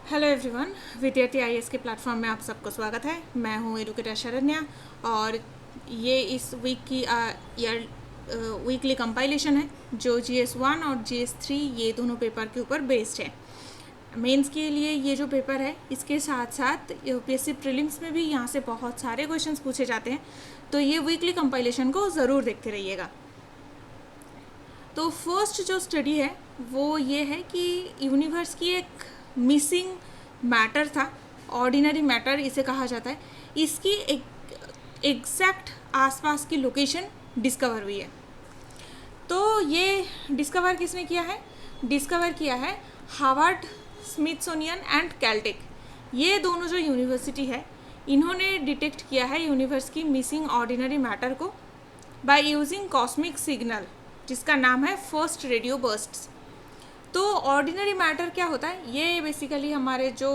Hello everyone, विद्यार्थी IAS के platform में आप सबको स्वागत है। मैं हूं एडुकेटर शरण्या और ये इस वीक की वीकली कंपाइलेशन है जो GS1 और GS3 ये दोनों पेपर के ऊपर बेस्ड है। मेंस के लिए ये जो पेपर है इसके साथ साथ यूपीएससी प्रीलिम्स में भी यहाँ से बहुत सारे क्वेश्चंस पूछे जाते हैं, तो ये वीकली कंपाइलेशन को ज़रूर देखते रहिएगा। तो फर्स्ट जो स्टडी है वो ये है कि यूनिवर्स की एक मिसिंग मैटर था, ऑर्डिनरी मैटर इसे कहा जाता है। इसकी एग्जैक्ट आसपास की लोकेशन डिस्कवर हुई है। तो ये डिस्कवर किसने किया है? डिस्कवर किया है हार्वर्ड, स्मिथसोनियन एंड कैलटेक। ये दोनों जो यूनिवर्सिटी है इन्होंने डिटेक्ट किया है यूनिवर्स की मिसिंग ऑर्डिनरी मैटर को बाय यूजिंग कॉस्मिक सिग्नल, जिसका नाम है फर्स्ट रेडियो बर्स्ट्स। तो ऑर्डिनरी मैटर क्या होता है? ये बेसिकली हमारे जो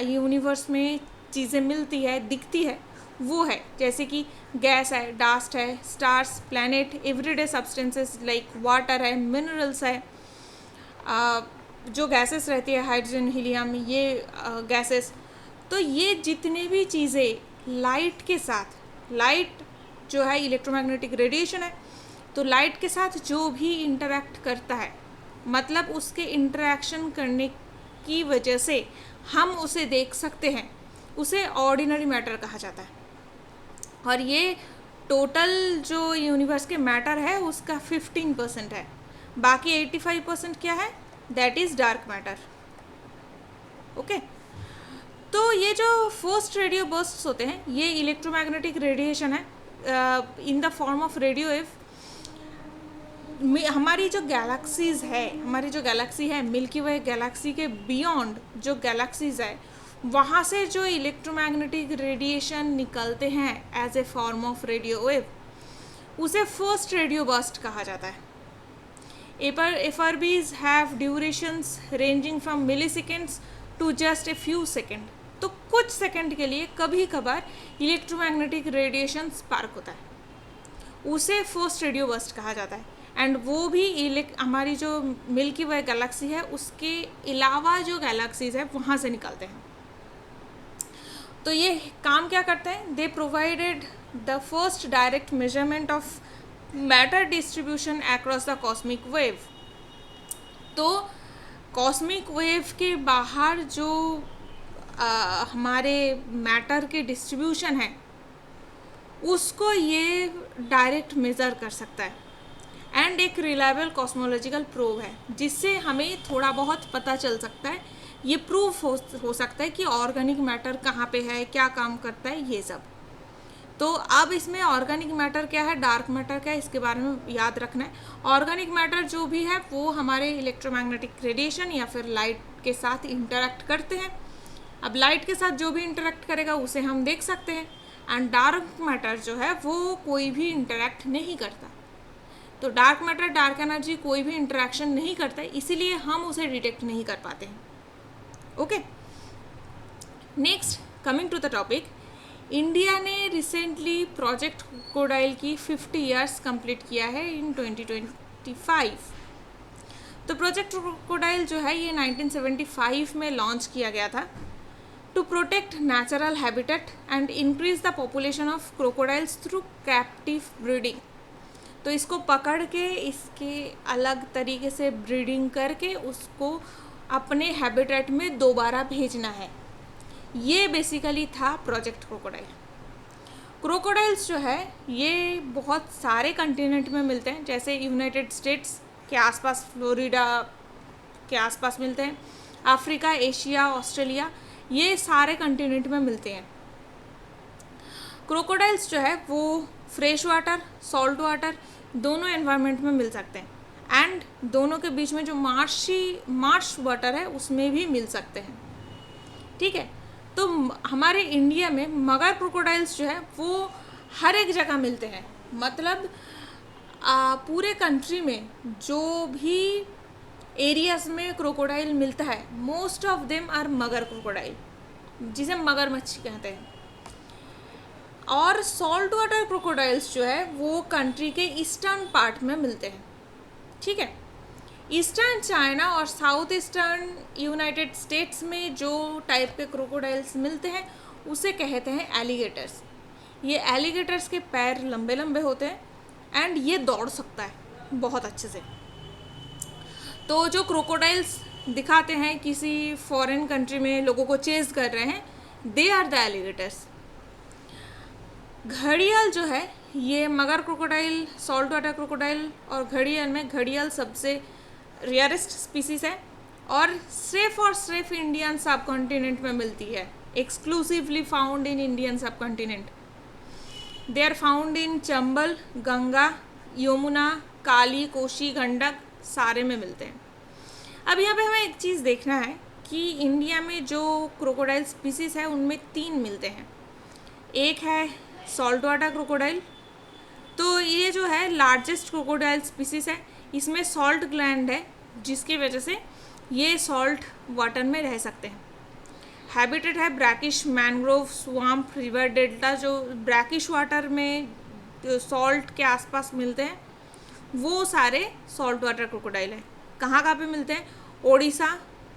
यूनिवर्स में चीज़ें मिलती है, दिखती है, वो है जैसे कि गैस है, डास्ट है, stars, planet, everyday substances like water है, मिनरल्स है, जो गैसेस रहती है हाइड्रोजन, हीलियम, ये गैसेस। तो ये जितने भी चीज़ें लाइट के साथ, लाइट जो है इलेक्ट्रोमैग्नेटिक रेडिएशन है, तो लाइट के साथ जो भी इंटरैक्ट करता है, मतलब उसके इंटरेक्शन करने की वजह से हम उसे देख सकते हैं, उसे ऑर्डिनरी मैटर कहा जाता है। और ये टोटल जो यूनिवर्स के मैटर है उसका 15% है। बाकी 85% क्या है? That is dark matter. Okay, तो ये जो फर्स्ट रेडियो बर्स्ट्स होते हैं ये इलेक्ट्रोमैग्नेटिक रेडिएशन है in the form of radio wave. हमारी जो गैलेक्सीज़ है, हमारी जो गैलेक्सी है मिल्की वे गैलेक्सी के बियॉन्ड जो गैलेक्सीज़ है, वहाँ से जो इलेक्ट्रोमैग्नेटिक रेडिएशन निकलते हैं as a form of radio wave, उसे फर्स्ट रेडियो बर्स्ट कहा जाता है। FRBs have durations ranging from milliseconds to just a few second. तो कुछ सेकेंड के लिए कभी कभार इलेक्ट्रोमैग्नेटिक रेडिएशन स्पार्क होता है, उसे फर्स्ट रेडियो बर्स्ट कहा जाता है। एंड वो भी हमारी जो मिल्की वे गैलेक्सी है उसके अलावा जो गैलेक्सीज है वहाँ से निकलते हैं। तो ये काम क्या करते हैं? दे provided the first direct measurement of matter distribution across the cosmic wave. तो कॉस्मिक वेव के बाहर जो हमारे मैटर के डिस्ट्रीब्यूशन है उसको ये डायरेक्ट मेज़र कर सकता है एंड एक रिलायबल कॉस्मोलॉजिकल प्रूव है, जिससे हमें थोड़ा बहुत पता चल सकता है, ये प्रूफ हो सकता है कि ऑर्गेनिक मैटर कहाँ पे है, क्या काम करता है, ये सब। तो अब इसमें ऑर्गेनिक मैटर क्या है, डार्क मैटर क्या है, इसके बारे में याद रखना है। ऑर्गेनिक मैटर जो भी है वो हमारे इलेक्ट्रोमैग्नेटिक रेडिएशन या फिर लाइट के साथ इंटरेक्ट करते हैं। अब लाइट के साथ जो भी इंटरेक्ट करेगा उसे हम देख सकते हैं। एंड डार्क मैटर जो है वो कोई भी इंटरेक्ट नहीं करता। तो डार्क मैटर, डार्क एनर्जी कोई भी इंटरेक्शन नहीं करता है, इसीलिए हम उसे डिटेक्ट नहीं कर पाते हैं। Okay, next coming to the topic, India ने रिसेंटली प्रोजेक्ट क्रोकोडाइल की 50 ईयर्स कंप्लीट किया है इन 2025। तो प्रोजेक्ट क्रोकोडाइल जो है ये 1975 में लॉन्च किया गया था to protect natural habitat and increase the population of crocodiles through captive breeding. तो इसको पकड़ के इसके अलग तरीके से ब्रीडिंग करके उसको अपने हैबिटेट में दोबारा भेजना है, ये बेसिकली था प्रोजेक्ट क्रोकोडाइल। क्रोकोडाइल्स जो है ये बहुत सारे कंटिनेंट में मिलते हैं, जैसे यूनाइटेड स्टेट्स के आसपास, फ्लोरिडा के आसपास मिलते हैं, अफ्रीका, एशिया, ऑस्ट्रेलिया, ये सारे कंटिनेंट में मिलते हैं। क्रोकोडाइल्स जो है वो फ्रेश वाटर, सॉल्ट वाटर दोनों एनवायरनमेंट में मिल सकते हैं एंड दोनों के बीच में जो मार्श वाटर है उसमें भी मिल सकते हैं। ठीक है, तो हमारे इंडिया में मगर क्रोकोडाइल्स जो है वो हर एक जगह मिलते हैं, मतलब पूरे कंट्री में जो भी एरियाज में क्रोकोडाइल मिलता है मोस्ट ऑफ देम आर मगर क्रोकोडाइल, जिसे मगरमच्छ कहते हैं। और सॉल्ट वाटर क्रोकोडाइल्स जो है वो कंट्री के ईस्टर्न पार्ट में मिलते हैं। ठीक है, ईस्टर्न चाइना और साउथ ईस्टर्न यूनाइटेड स्टेट्स में जो टाइप के क्रोकोडाइल्स मिलते हैं उसे कहते हैं एलिगेटर्स। ये एलिगेटर्स के पैर लंबे लंबे होते हैं एंड ये दौड़ सकता है बहुत अच्छे से। तो जो क्रोकोडाइल्स दिखाते हैं किसी फॉरेन कंट्री में लोगों को चेज कर रहे हैं, दे आर द एलिगेटर्स। घड़ियाल जो है ये मगर क्रोकोडाइल, सॉल्ट वाटर क्रोकोडाइल और घड़ियाल में घड़ियाल सबसे रेयरेस्ट स्पीसीज है और सिर्फ इंडियन सब कॉन्टिनेंट में मिलती है, exclusively found in Indian subcontinent. They are found in Chambal, Ganga, Yamuna, Kali, Koshi, Gandak, सारे में मिलते हैं। अब यहाँ पे हमें एक चीज़ देखना है कि इंडिया में जो क्रोकोडाइल स्पीसीज है उनमें 3 मिलते हैं। एक है सॉल्ट वाटर क्रोकोडाइल, तो ये जो है लार्जेस्ट क्रोकोडाइल स्पीसीज है, इसमें सॉल्ट ग्लैंड है जिसकी वजह से ये सॉल्ट वाटर में रह सकते हैं। हैबिटेट है brackish mangrove, swamp, river delta, जो ब्रैकिश वाटर में सॉल्ट के आसपास मिलते हैं वो सारे सॉल्ट वाटर क्रोकोडाइल है। कहाँ पे मिलते हैं? ओडिशा,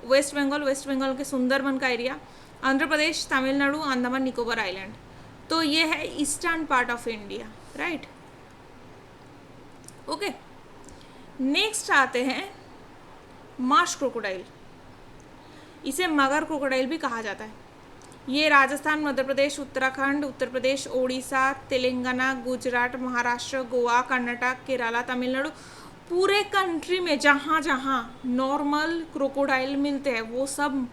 वेस्ट बंगाल के सुंदरबन का एरिया, आंध्र प्रदेश, तमिलनाडु, अंडमान निकोबार आइलैंड। तो ये है eastern part of India, right. Okay, next आते हैं मार्श क्रोकोडाइल। इसे मगर क्रोकोडाइल भी कहा जाता है। ये राजस्थान, मध्य प्रदेश, उत्तराखंड, उत्तर प्रदेश, ओडिशा, तेलंगाना, गुजरात, महाराष्ट्र, गोवा, कर्नाटक, केरला, तमिलनाडु, पूरे कंट्री में जहाँ जहाँ नॉर्मल क्रोकोडाइल मिलते हैं वो सब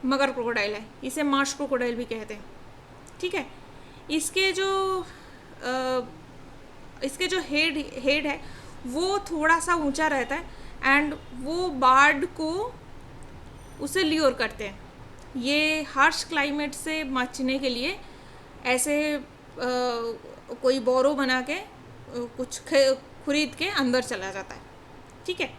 मगर क्रोकोडाइल है। इसे मार्श क्रोकोडाइल भी कहते हैं, ठीक है। इसके जो हेड है वो थोड़ा सा ऊंचा रहता है एंड वो बार्ड को उसे ल्योर करते हैं। ये हार्श क्लाइमेट से बचने के लिए ऐसे कोई बोरो बना के कुछ खरीद के अंदर चला जाता है, ठीक है।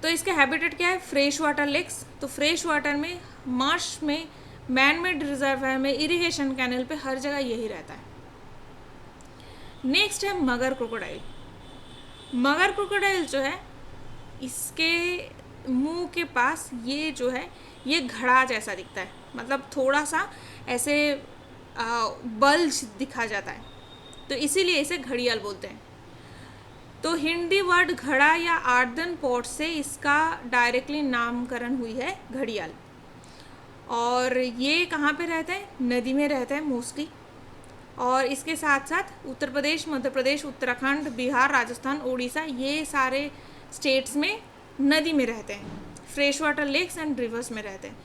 तो इसके हैबिटेट क्या है? Fresh water lakes. तो फ्रेश वाटर में, मार्श में, मैन मेड रिजर्वायर में, इरिगेशन कैनल पे हर जगह यही रहता है। नेक्स्ट है मगर क्रोकोडाइल। मगर क्रोकोडाइल जो है इसके मुंह के पास ये जो है ये घड़ा जैसा दिखता है, मतलब थोड़ा सा ऐसे बल्ज दिखा जाता है, तो इसीलिए इसे घड़ियाल बोलते हैं। तो हिंदी वर्ड घड़ा या आर्दन पॉट से इसका डायरेक्टली नामकरण हुई है घड़ियाल। और ये कहाँ पे रहता है? नदी में रहता है मोस्टली। और इसके साथ साथ उत्तर प्रदेश, मध्य प्रदेश, उत्तराखंड, बिहार, राजस्थान, उड़ीसा, ये सारे स्टेट्स में नदी में रहते हैं, fresh water lakes and rivers में रहते हैं।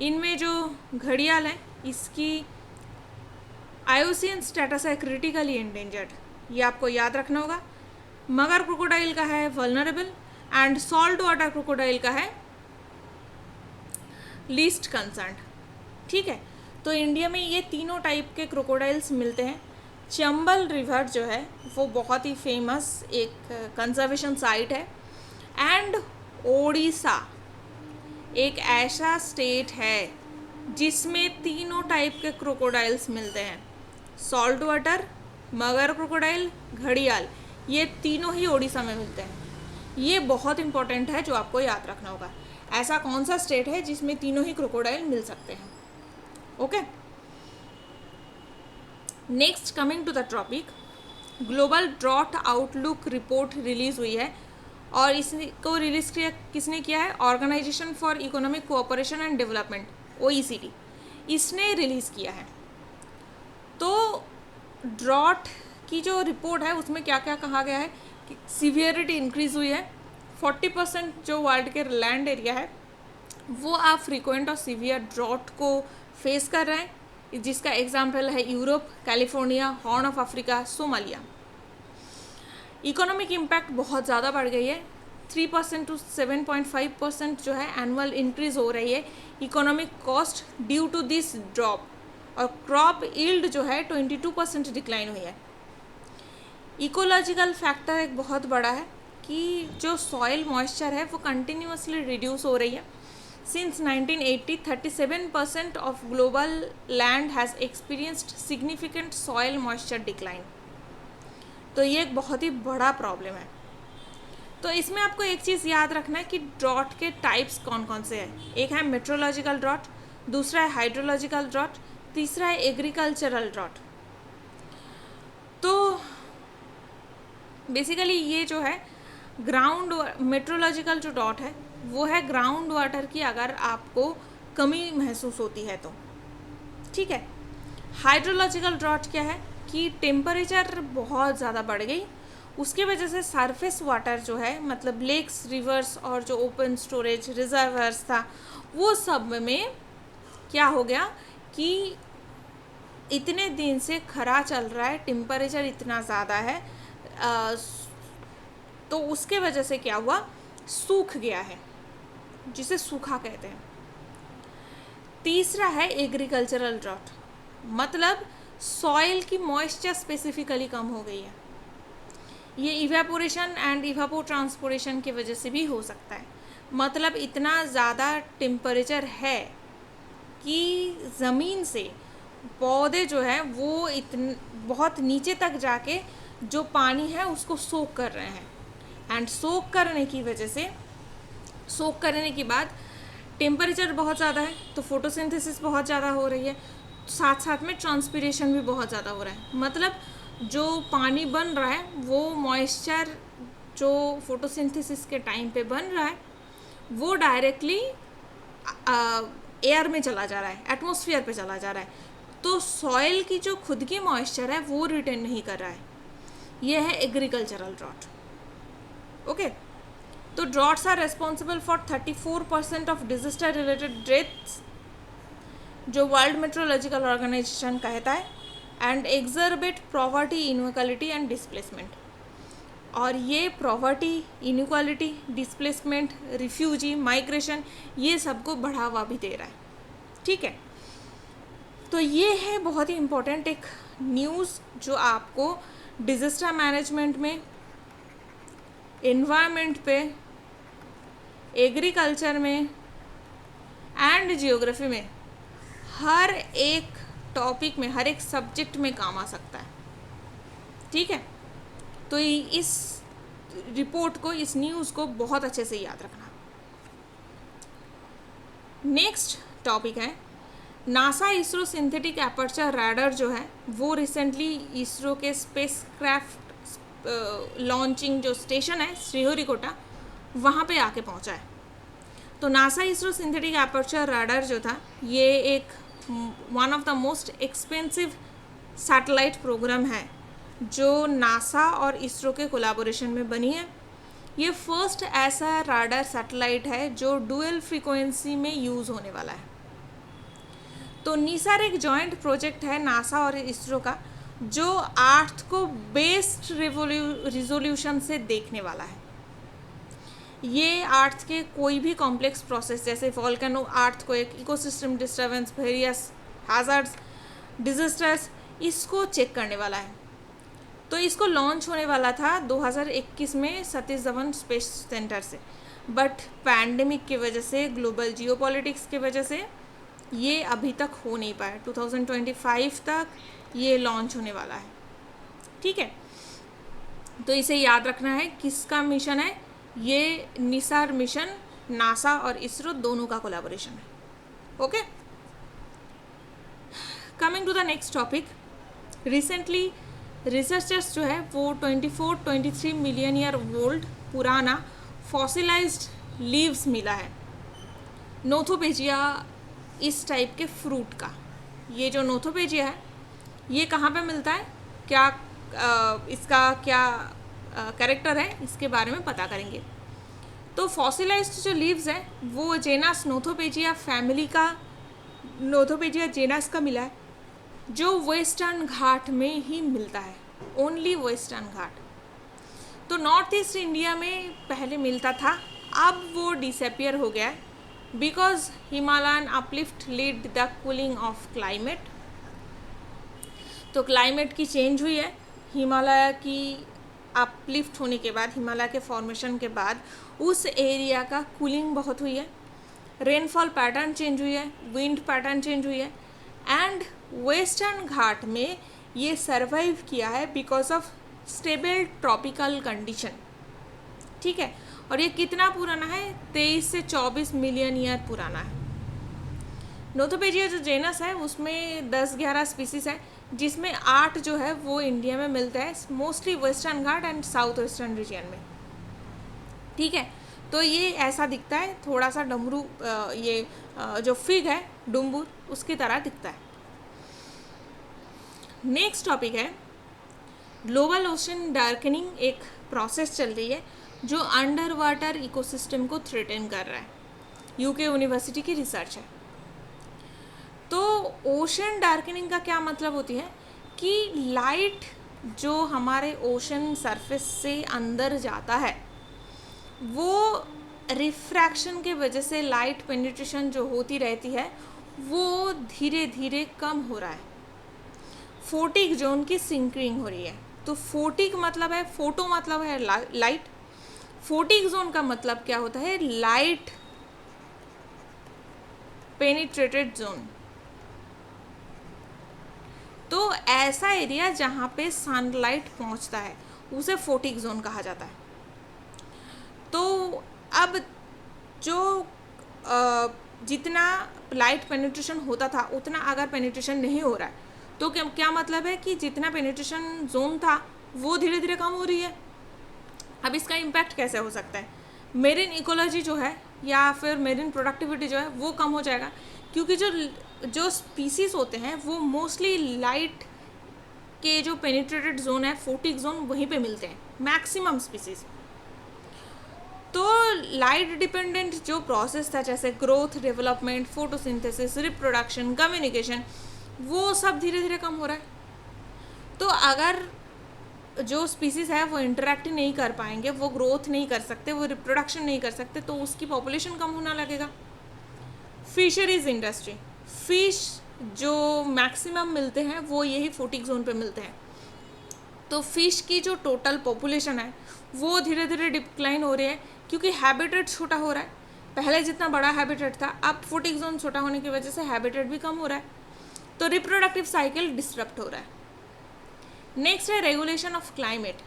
इनमें जो घड़ियाल है इसकी IUCN स्टेटस है क्रिटिकली एंडेंजर्ड, ये आपको याद रखना होगा। मगर क्रोकोडाइल का है vulnerable and salt water crocodile का है लीस्ट कंसर्न्ड, ठीक है। तो इंडिया में ये तीनों टाइप के क्रोकोडाइल्स मिलते हैं। चंबल रिवर जो है वो बहुत ही फेमस एक कंजर्वेशन साइट है एंड ओडिशा एक ऐसा स्टेट है जिसमें तीनों टाइप के क्रोकोडाइल्स मिलते हैं, सॉल्ट वाटर, मगर क्रोकोडाइल, घड़ियाल, ये तीनों ही ओडिशा में मिलते हैं। ये बहुत इंपॉर्टेंट है जो आपको याद रखना होगा। ऐसा कौन सा स्टेट है जिसमें तीनों ही क्रोकोडाइल मिल सकते हैं? Okay, next coming to the topic, global drought outlook report release हुई है और इसको रिलीज किसने किया है? Organisation for economic cooperation and development, OECD, इसने रिलीज़ किया है। तो ड्रॉट की जो रिपोर्ट है उसमें क्या क्या कहा गया है कि सीवियरिटी इंक्रीज़ हुई है, 40% जो वर्ल्ड के लैंड एरिया है वो आप फ्रीक्वेंट और सीवियर ड्रॉट को फेस कर रहे हैं, जिसका एग्जाम्पल है Europe, California, horn of Africa, Somalia. Economic impact बहुत ज़्यादा बढ़ गई है, 3% to 7.5% जो है एनुअल इंक्रीज हो रही है economic cost due to this drop, और क्रॉप यील्ड जो है 22% डिक्लाइन हुई है। इकोलॉजिकल फैक्टर एक बहुत बड़ा है कि जो सॉइल मॉइस्चर है वो कंटिन्यूसली रिड्यूस हो रही है। Since 1980 37% of global land has experienced significant soil moisture decline. तो ये एक बहुत ही बड़ा प्रॉब्लम है। तो इसमें आपको एक चीज़ याद रखना है कि ड्रॉट के टाइप्स कौन कौन से हैं। एक है मेट्रोलॉजिकल ड्रॉट, दूसरा है हाइड्रोलॉजिकल ड्रॉट, तीसरा है एग्रीकल्चरल ड्रॉट। तो बेसिकली ये जो है ग्राउंड मेट्रोलॉजिकल जो ड्रॉट है वो है ग्राउंड वाटर की अगर आपको कमी महसूस होती है तो, ठीक है। हाइड्रोलॉजिकल ड्रॉट क्या है कि टेम्परेचर बहुत ज़्यादा बढ़ गई, उसके वजह से सरफेस वाटर जो है मतलब लेक्स, रिवर्स और जो ओपन स्टोरेज रिजर्वर्स था वो सब में क्या हो गया कि इतने दिन से खरा चल रहा है, टेम्परेचर इतना ज़्यादा है, तो उसके वजह से क्या हुआ, सूख गया है, जिसे सूखा कहते हैं। तीसरा है एग्रीकल्चरल ड्रॉट, मतलब सॉइल की मॉइस्चर स्पेसिफिकली कम हो गई है। ये इवेपोरेशन एंड इवेपोट्रांसपोरेशन की वजह से भी हो सकता है। मतलब इतना ज़्यादा टेम्परेचर है कि ज़मीन से पौधे जो है वो बहुत नीचे तक जाके जो पानी है उसको सोख कर रहे हैं, एंड सोख करने की वजह से, सोख करने के बाद टेम्परेचर बहुत ज़्यादा है तो फोटोसिंथेसिस बहुत ज़्यादा हो रही है, साथ साथ में ट्रांसपिरेशन भी बहुत ज़्यादा हो रहा है। मतलब जो पानी बन रहा है वो मॉइस्चर जो फोटोसिंथेसिस के टाइम पे बन रहा है वो डायरेक्टली एयर में चला जा रहा है, एटमॉस्फेयर पे चला जा रहा है, तो सॉइल की जो खुद की मॉइस्चर है वो रिटेन नहीं कर रहा है। ये है एग्रीकल्चरल ड्रॉट। ओके, तो droughts are responsible for 34% of disaster related deaths जो वर्ल्ड मेट्रोलॉजिकल ऑर्गेनाइजेशन कहता है, and exacerbate poverty, inequality and displacement. और ये poverty, inequality, displacement, refugee, migration, ये सबको बढ़ावा भी दे रहा है, ठीक है। तो ये है बहुत ही इम्पोर्टेंट एक न्यूज़ जो आपको डिजास्टर मैनेजमेंट में, एनवायरनमेंट पे, एग्रीकल्चर में एंड जियोग्राफी में, हर एक टॉपिक में, हर एक सब्जेक्ट में काम आ सकता है, ठीक है। तो इस रिपोर्ट को, इस न्यूज़ को बहुत अच्छे से याद रखना। नेक्स्ट टॉपिक है NASA ISRO synthetic aperture radar जो है वो रिसेंटली इसरो के स्पेसक्राफ्ट लॉन्चिंग जो स्टेशन है श्रीहरिकोटा वहाँ पे आके पहुँचा है। तो NASA ISRO synthetic aperture radar जो था ये एक one of the most expensive satellite programme है जो नासा और इसरो के कोलैबोरेशन में बनी है। ये फर्स्ट ऐसा रडार सैटेलाइट है जो डुअल फ्रीक्वेंसी में यूज़ होने वाला है। तो नीसार एक जॉइंट प्रोजेक्ट है नासा और इसरो का जो अर्थ को बेस्ट रिजोल्यूशन से देखने वाला है। ये अर्थ के कोई भी कॉम्प्लेक्स प्रोसेस जैसे volcano, earthquake, ecosystem disturbance, various hazards, disasters, इसको चेक करने वाला है। तो इसको लॉन्च होने वाला था 2021 में सतीश धवन स्पेस सेंटर से, बट पैंडेमिक की वजह से, ग्लोबल जियोपॉलिटिक्स की वजह से ये अभी तक हो नहीं पाया। 2025 तक ये लॉन्च होने वाला है, ठीक है। तो इसे याद रखना है किसका मिशन है, ये निसार मिशन नासा और इसरो दोनों का कोलैबोरेशन है। Okay, coming to the next topic, recently researchers जो है वो 24-23 मिलियन ईयर ओल्ड पुराना फॉसिलाइज्ड लीव्स मिला है नोथोपेजिया इस टाइप के फ्रूट का। ये जो नोथोपेजिया है ये कहाँ पे मिलता है, क्या इसका क्या कैरेक्टर है, इसके बारे में पता करेंगे। तो फॉसिलाइज्ड जो लीव्स है वो जेनस नोथोपेजिया फैमिली का, नोथोपेजिया जेनस का मिला है जो वेस्टर्न घाट में ही मिलता है, ओनली वेस्टर्न घाट। तो नॉर्थ ईस्ट इंडिया में पहले मिलता था, अब वो डिसअपियर हो गया है because Himalayan uplift lead the cooling of climate. तो क्लाइमेट की चेंज हुई है, हिमालय की अपलिफ्ट होने के बाद, हिमालय के फॉर्मेशन के बाद उस एरिया का कूलिंग बहुत हुई है, रेनफॉल पैटर्न चेंज हुई है, विंड पैटर्न चेंज हुई है, एंड वेस्टर्न घाट में ये सर्वाइव किया है because of stable tropical condition, ठीक है, और ये कितना पुराना है? 23 से 24 मिलियन ईयर पुराना है। नोथोपेजिया जो जेनस है उसमें 10-11 स्पीसीज है, जिसमें 8 जो है वो इंडिया में मिलता है, mostly western Ghat and south western region में। ठीक है, तो ये ऐसा दिखता है, थोड़ा सा डमरू ये जो फिग है डुम्बुर उसकी तरह दिखता है। नेक्स्ट टॉपिक है ग्लोबल ओशन डार्कनिंग। एक प्रोसेस चल रही है जो अंडर वाटर इकोसिस्टम को थ्रेटन कर रहा है, यूके यूनिवर्सिटी की रिसर्च है। तो ओशन डार्कनिंग का क्या मतलब होती है कि लाइट जो हमारे ओशन सरफेस से अंदर जाता है वो रिफ्रैक्शन के वजह से लाइट पेनिट्रेशन जो होती रहती है वो धीरे धीरे कम हो रहा है, फोटिक जोन की सिंकरिंग हो रही है। तो फोटिक मतलब है, फोटो मतलब है लाइट, फोटिक जोन का मतलब क्या होता है? Light penetrated zone. तो ऐसा एरिया जहाँ पे सनलाइट पहुँचता है उसे फोटिक जोन कहा जाता है। तो अब जो जितना लाइट पेनिट्रेशन होता था उतना अगर पेनिट्रेशन नहीं हो रहा है तो क्या मतलब है कि जितना पेनिट्रेशन जोन था वो धीरे धीरे कम हो रही है। अब इसका इम्पैक्ट कैसे हो सकता है? मेरीन इकोलॉजी जो है या फिर मेरीन प्रोडक्टिविटी जो है वो कम हो जाएगा, क्योंकि जो स्पीसीज होते हैं वो मोस्टली लाइट के जो पेनिट्रेटेड जोन है फोटिक जोन वहीं पे मिलते हैं, मैक्सिमम स्पीसीज। तो लाइट डिपेंडेंट जो प्रोसेस था जैसे growth, development, photosynthesis, reproduction, communication, वो सब धीरे धीरे कम हो रहा है। तो अगर जो स्पीसीज है वो इंटरेक्ट नहीं कर पाएंगे, वो ग्रोथ नहीं कर सकते, वो रिप्रोडक्शन नहीं कर सकते, तो उसकी पॉपुलेशन कम होना लगेगा। फिशरीज इंडस्ट्री, फिश जो मैक्सिमम मिलते हैं वो यही फोटिक जोन पे मिलते हैं। तो फिश की जो टोटल पॉपुलेशन है वो धीरे धीरे डिक्लाइन हो रही है, क्योंकि हैबिटेट छोटा हो रहा है। पहले जितना बड़ा हैबिटेट था अब फोटिक जोन छोटा होने की वजह से हैबिटेट भी कम हो रहा है, तो रिप्रोडक्टिव साइकिल डिस्टर्ब हो रहा है। नेक्स्ट है रेगुलेशन ऑफ क्लाइमेट।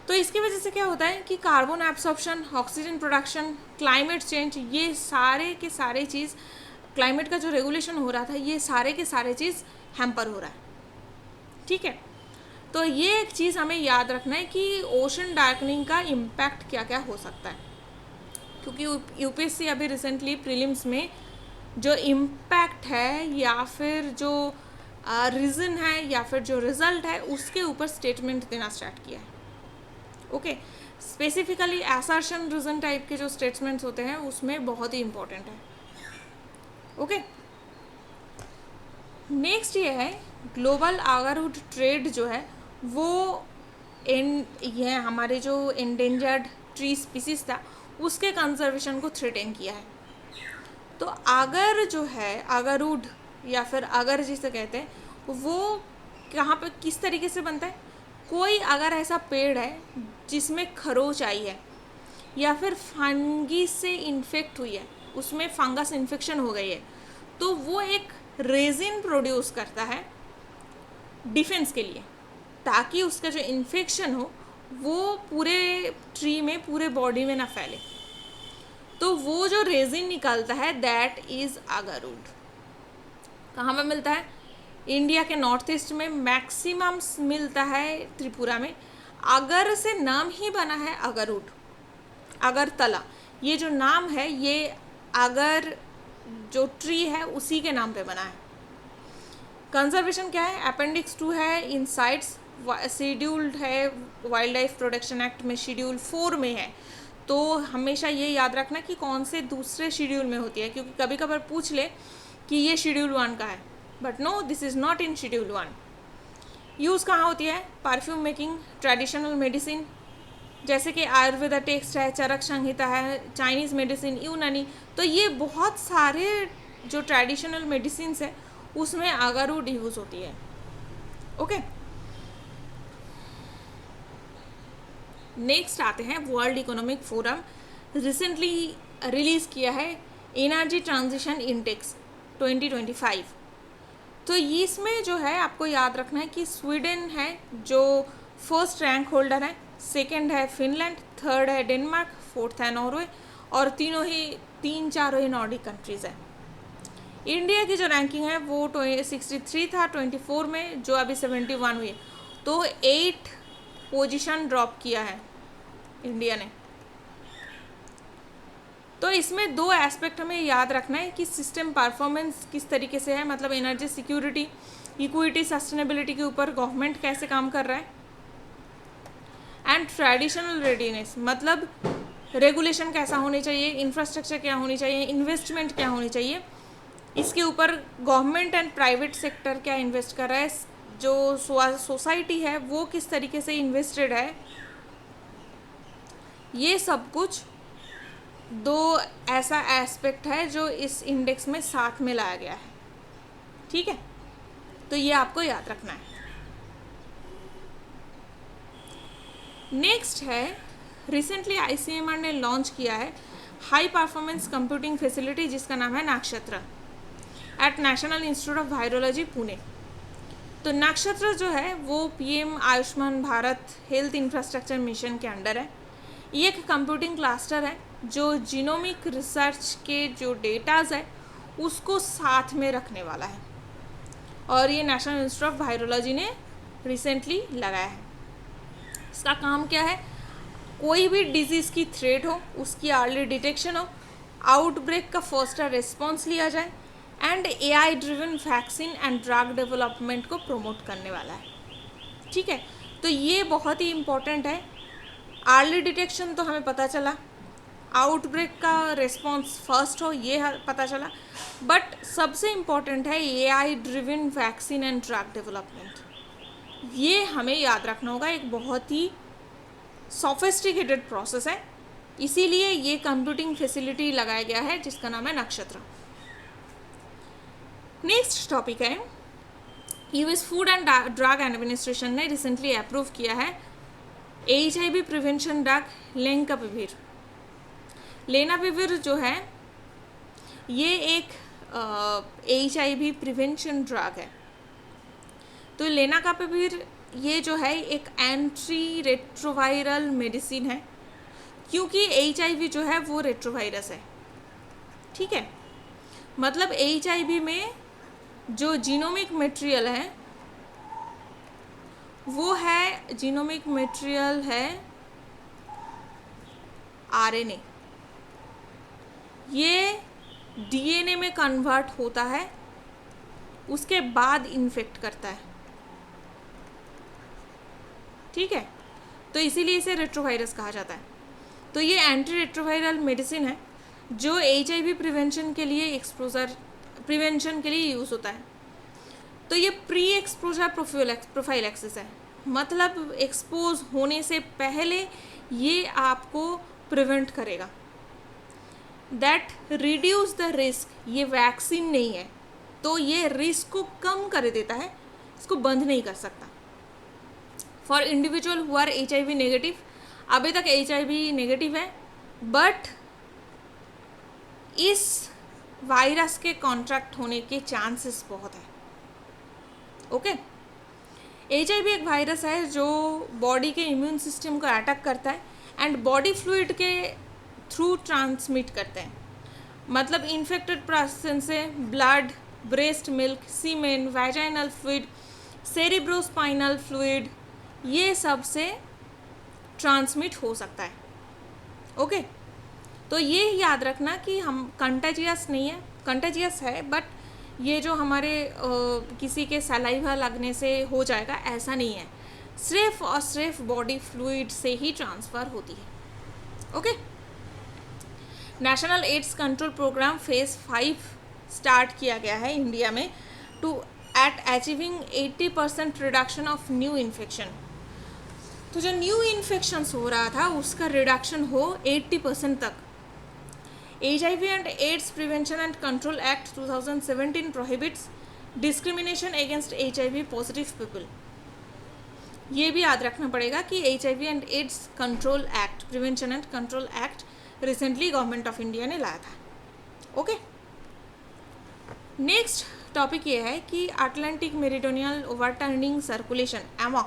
तो इसकी वजह से क्या होता है कि carbon absorption, oxygen production, climate change, ये सारे के सारे चीज़, क्लाइमेट का जो रेगुलेशन हो रहा था ये सारे के सारे चीज़ हैम्पर हो रहा है। ठीक है, तो ये एक चीज़ हमें याद रखना है कि ओशन डार्कनिंग का इम्पैक्ट क्या क्या हो सकता है, क्योंकि यूपीएससी अभी रिसेंटली प्रीलिम्स में जो इम्पैक्ट है या फिर जो रीज़न है या फिर जो रिज़ल्ट है उसके ऊपर स्टेटमेंट देना स्टार्ट किया है। Okay, specifically assertion reason type के जो स्टेटमेंट्स होते हैं उसमें बहुत ही इम्पोर्टेंट है। ओके, नेक्स्ट ये है ग्लोबल आगरवुड ट्रेड जो है वो ये हमारे जो एंडेंजर्ड ट्री स्पीसीज था उसके कंजर्वेशन को थ्रेटन किया है। तो आगर जो है, आगरवुड या फिर आगर जिसे कहते हैं, वो कहाँ पे किस तरीके से बनता है? कोई अगर ऐसा पेड़ है जिसमें खरोच आई है या फिर फंगी से इन्फेक्ट हुई है, उसमें फंगस इन्फेक्शन हो गई है, तो वो एक रेजिन प्रोड्यूस करता है डिफेंस के लिए, ताकि उसका जो इन्फेक्शन हो वो पूरे ट्री में, पूरे बॉडी में ना फैले। तो वो जो रेजिन निकलता है दैट इज़ आगरवुड। कहाँ पे मिलता है? इंडिया के नॉर्थ ईस्ट में मैक्सिमम मिलता है त्रिपुरा में। अगर से नाम ही बना है आगरवुड, अगरतला, ये जो नाम है ये अगर जो ट्री है उसी के नाम पे बना है। कंजर्वेशन क्या है? अपेंडिक्स 2 है, इनसाइट्स शेड्यूल्ड है, वाइल्ड लाइफ प्रोटेक्शन एक्ट में शेड्यूल 4 में है। तो हमेशा ये याद रखना कि कौन से दूसरे शेड्यूल में होती है, क्योंकि कभी कभार पूछ ले कि ये शेड्यूल 1 का है, but no, this is not in schedule 1। Use कहाँ होती है? परफ्यूम मेकिंग, ट्रेडिशनल मेडिसिन जैसे कि आयुर्वेदा टेक्स्ट है, चरक संहिता है, चाइनीज़ मेडिसिन, यूनानी, तो ये बहुत सारे जो ट्रेडिशनल मेडिसिन है उसमें आगरवुड यूज़ होती है। ओके, नेक्स्ट आते हैं world economic forum recently release किया है एनर्जी ट्रांजिशन इंडेक्स 2025। तो इसमें जो है आपको याद रखना है कि स्वीडन है जो फर्स्ट रैंक होल्डर है सेकंड है फिनलैंड, थर्ड है डेनमार्क, फोर्थ है नॉर्वे, और चारों ही नॉर्डिक कंट्रीज़ हैं। इंडिया की जो रैंकिंग है वो 63 था 24 में, जो अभी 71 हुई है, तो 8 पोजीशन ड्रॉप किया है इंडिया ने। तो इसमें 2 एस्पेक्ट हमें याद रखना है कि सिस्टम परफॉर्मेंस किस तरीके से है, मतलब एनर्जी सिक्योरिटी, इक्विटी, सस्टेनेबिलिटी के ऊपर गवर्नमेंट कैसे काम कर रहा है, एंड ट्रेडिशनल रेडीनेस, मतलब रेगुलेशन कैसा होनी चाहिए, इंफ्रास्ट्रक्चर क्या होनी चाहिए, इन्वेस्टमेंट क्या होनी चाहिए, इसके ऊपर गवर्नमेंट एंड प्राइवेट सेक्टर क्या इन्वेस्ट कर रहा है, जो सोसाइटी है वो किस तरीके से इन्वेस्टेड है, ये सब कुछ 2 ऐसा एस्पेक्ट है जो इस इंडेक्स में साथ में लाया गया है। ठीक है, तो ये आपको याद रखना है। नेक्स्ट है, रिसेंटली ICMR ने लॉन्च किया है हाई परफॉर्मेंस कंप्यूटिंग फैसिलिटी, जिसका नाम है Nakshatra, at National institute of Virology Pune. तो नक्षत्र जो है वो PM Ayushman Bharat health infrastructure mission के अंडर है। ये एक कंप्यूटिंग क्लस्टर है जो जीनोमिक रिसर्च के जो डेटाज है उसको साथ में रखने वाला है, और ये नेशनल इंस्टीट्यूट ऑफ वायरोलॉजी ने रिसेंटली लगाया है। इसका काम क्या है, कोई भी डिजीज़ की थ्रेट हो, उसकी अर्ली डिटेक्शन हो, आउटब्रेक का फर्स्ट रिस्पॉन्स लिया जाए, and AI driven vaccine and drug development को प्रमोट करने वाला है। ठीक है, तो ये बहुत ही इम्पोर्टेंट है। अर्ली डिटेक्शन तो हमें पता चला, आउटब्रेक का रिस्पॉन्स फर्स्ट हो ये पता चला, बट सबसे इम्पोर्टेंट है AI driven vaccine and drug development. ये हमें याद रखना होगा, एक बहुत ही सोफिस्टिकेटेड प्रोसेस है, इसीलिए ये कंप्यूटिंग फैसिलिटी लगाया गया है जिसका नाम है नक्षत्र। नेक्स्ट टॉपिक है, US food and drug administration ने रिसेंटली अप्रूव किया है HIV प्रिवेंशन ड्रग लेनापिविर। लेनापिविर जो है ये एक HIV प्रिवेंशन ड्रग है। तो लेनापिविर ये जो है एक एंटी रेट्रोवायरल मेडिसिन है, क्योंकि HIV जो है वो रेट्रोवायरस है। ठीक है, मतलब HIV में जो जीनोमिक मटेरियल है वो है, जीनोमिक मटेरियल है RNA, ये DNA में कन्वर्ट होता है, उसके बाद इन्फेक्ट करता है। ठीक है, तो इसीलिए इसे रेट्रोवायरस कहा जाता है। तो ये एंटी रेट्रोवायरल मेडिसिन है जो HIV प्रिवेंशन के लिए प्रिवेंशन के लिए यूज़ होता है। तो ये प्री एक्सपोजर प्रोफाइलैक्सिस है, मतलब एक्सपोज होने से पहले ये आपको प्रिवेंट करेगा, दैट रिड्यूस द रिस्क। ये वैक्सीन नहीं है, तो ये रिस्क को कम कर देता है, इसको बंद नहीं कर सकता। For individual who are HIV नेगेटिव, अभी तक HIV नेगेटिव है, बट इस वायरस के कॉन्ट्रैक्ट होने के चांसेस बहुत है। ओके, HIV एक वायरस है जो बॉडी के इम्यून सिस्टम को अटैक करता है एंड बॉडी फ्लूइड के थ्रू ट्रांसमिट करते हैं, मतलब इन्फेक्टेड पर्सन से ब्लड, ब्रेस्ट मिल्क, सीमेन, वैजाइनल फ्लूइड, सेरिब्रोस्पाइनल फ्लूइड, ये सब से ट्रांसमिट हो सकता है। ओके, तो ये याद रखना कि हम कंटेजियस नहीं है, कंटेजियस है बट ये जो हमारे किसी के सलाइवा लगने से हो जाएगा ऐसा नहीं है, सिर्फ और सिर्फ बॉडी फ्लूइड से ही ट्रांसफ़र होती है। Okay, National AIDS Control Programme phase 5 start किया गया है इंडिया में to at achieving 80% reduction of new infection. तो जो न्यू इन्फेक्शंस हो रहा था उसका रिडक्शन हो 80% तक। HIV and AIDS Prevention and Control Act 2017 prohibits discrimination against HIV positive people। ये भी याद रखना पड़ेगा कि HIV and AIDS Control Act, Prevention and Control Act recently government of India ने लाया था। ओके, नेक्स्ट टॉपिक ये है कि Atlantic meridional overturning circulation AMOC,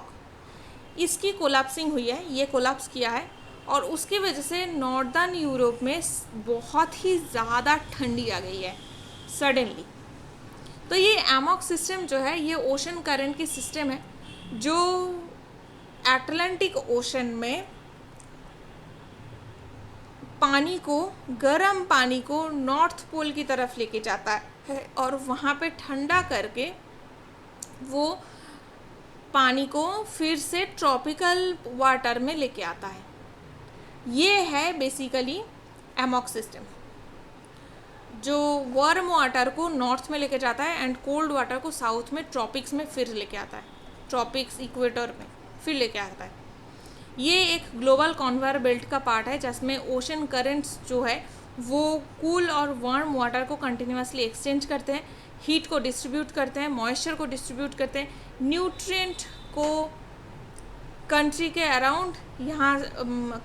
इसकी कोलैप्सिंग हुई है, ये कोलैप्स किया है, और उसकी वजह से नॉर्दर्न यूरोप में बहुत ही ज़्यादा ठंडी आ गई है सडनली। तो ये एमॉक्स सिस्टम जो है ये ओशन करंट की सिस्टम है जो अटलांटिक ओशन में पानी को, गर्म पानी को नॉर्थ पोल की तरफ लेके जाता है और वहाँ पे ठंडा करके वो पानी को फिर से ट्रॉपिकल वाटर में लेके आता है। ये है बेसिकली एमॉक्स सिस्टम, जो वार्म वाटर को नॉर्थ में लेके जाता है एंड कोल्ड वाटर को साउथ में ट्रॉपिक्स में फिर लेके आता है, ट्रॉपिक्स इक्वेटर में फिर लेके आता है। ये एक ग्लोबल कन्वेयर बेल्ट का पार्ट है जिसमें ओशन करंट्स जो है वो कूल और वार्म वाटर को कंटिन्यूसली एक्सचेंज करते हैं, हीट को डिस्ट्रीब्यूट करते हैं, मॉइस्चर को डिस्ट्रीब्यूट करते हैं, न्यूट्रिएंट को कंट्री के अराउंड, यहाँ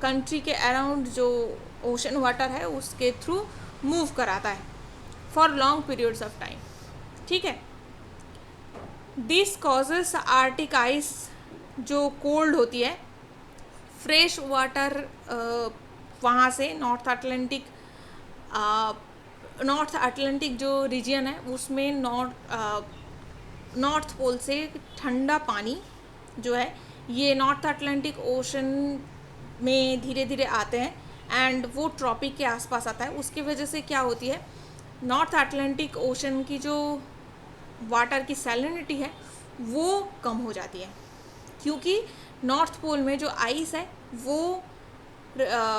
कंट्री के अराउंड जो ओशन वाटर है उसके थ्रू मूव कराता है for long periods of time. ठीक है, दिस कॉजेस आर्टिक आइस जो कोल्ड होती है, फ्रेश वाटर वहाँ से नॉर्थ अटलांटिक जो रीजन है उसमें नॉर्थ पोल से ठंडा पानी जो है ये नॉर्थ अटलांटिक ओशन में धीरे धीरे आते हैं एंड वो ट्रॉपिक के आसपास आता है। उसकी वजह से क्या होती है, नॉर्थ अटलांटिक ओशन की जो वाटर की सैलिनिटी है वो कम हो जाती है, क्योंकि नॉर्थ पोल में जो आइस है वो